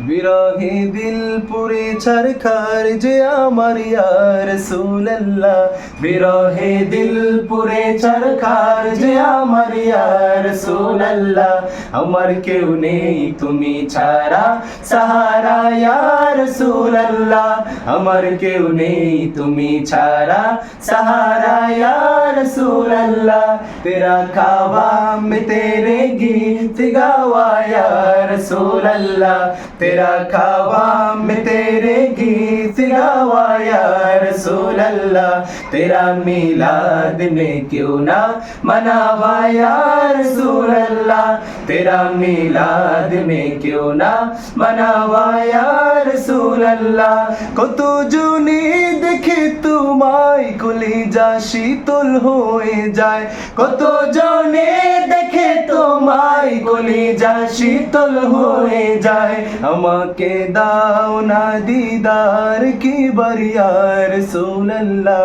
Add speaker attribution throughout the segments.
Speaker 1: বিরহে দিল পুরে ছারখার যে আমার ইয়া রাসূলুল্লাহ, বিরহে দিল পুরে ছারখার যে আমার ইয়া রাসূলুল্লাহ। আমার কেউ নেই তুমি ছাড়া সাহারা ইয়া রাসূলুল্লাহ, আমার কেউ নেই তুমি ছাড়া সাহারা ইয়া রাসূলুল্লাহ। তেরা খাবা में तेरे गीत गावा या रसूलल्लाह, तेरा खावा में तेरे गीत गावा या रसूलल्लाह। तेरा मिलाद में क्यों ना मनावा या रसूलल्लाह, तेरा मिलाद में क्यों ना मनावा या रसूलल्लाह। কত জনে দেখে তোমায় কলিজা শীতল হয়ে যায়, কত জনে দেখে তোমায় কলিজা শীতল হয়ে যায়। আমাকে দাও না দিদার কি বারিয়া রাসূলুল্লাহ,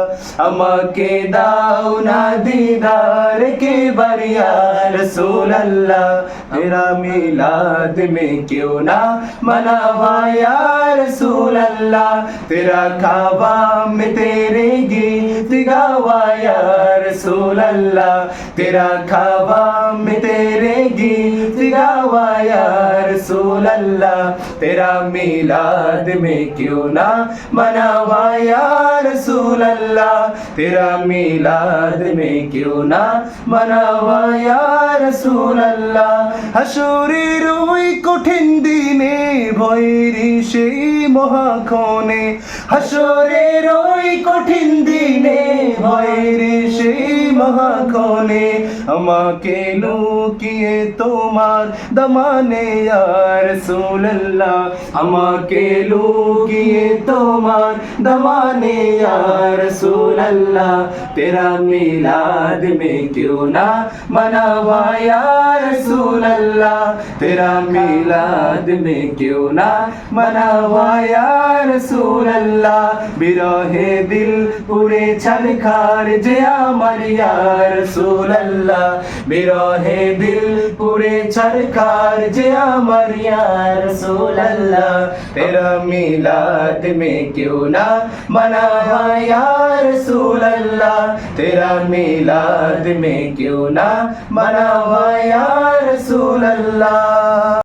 Speaker 1: আমাকে দাও না দিদার কি বারিয়া রাসূলুল্লাহ। तेरा मिलाद में क्यों ना मनावा या रसूलल्लाह, तेरा खाबा में तेरे गीत गावा या रसूलल्लाह, तेरा खाबा में तेरे गीत गावा या रसूलल्लाह। तेरा मिलाद में क्यों ना मनावा या रसूलल्लाह, तेरा मिलाद में क्यों ना मनावा या रसूलल्लाह। হাসরের ওই কঠিন দিনে ভয়ের সেই মহাক্ষণে, হাসরের ওই কঠিন দিনে ভয়ের সেই মহাক্ষণে। আমাকে লুকিয়ে তোমার দামানে ইয়া রাসূলুল্লাহ, আমাকে লুকিয়ে তোমার দামানে ইয়া রাসূলুল্লাহ। तेरा मिलाद में क्यों ना मनावा या रसूलल्लाह, तेरा मिलाद में क्यों ना मनावा या रसूलल्लाह। বিরহে দিল পুরে ছারখার যে আমার ইয়া রাসূলুল্লাহ, বিরহে দিল পুরে ছারখার যে আমার ইয়া রাসূলুল্লাহ। तेरा मिलाद में क्यों ना मनावा या रसूलल्लाह, तेरा मिलाद में क्यों ना मनावा या रसूलल्लाह।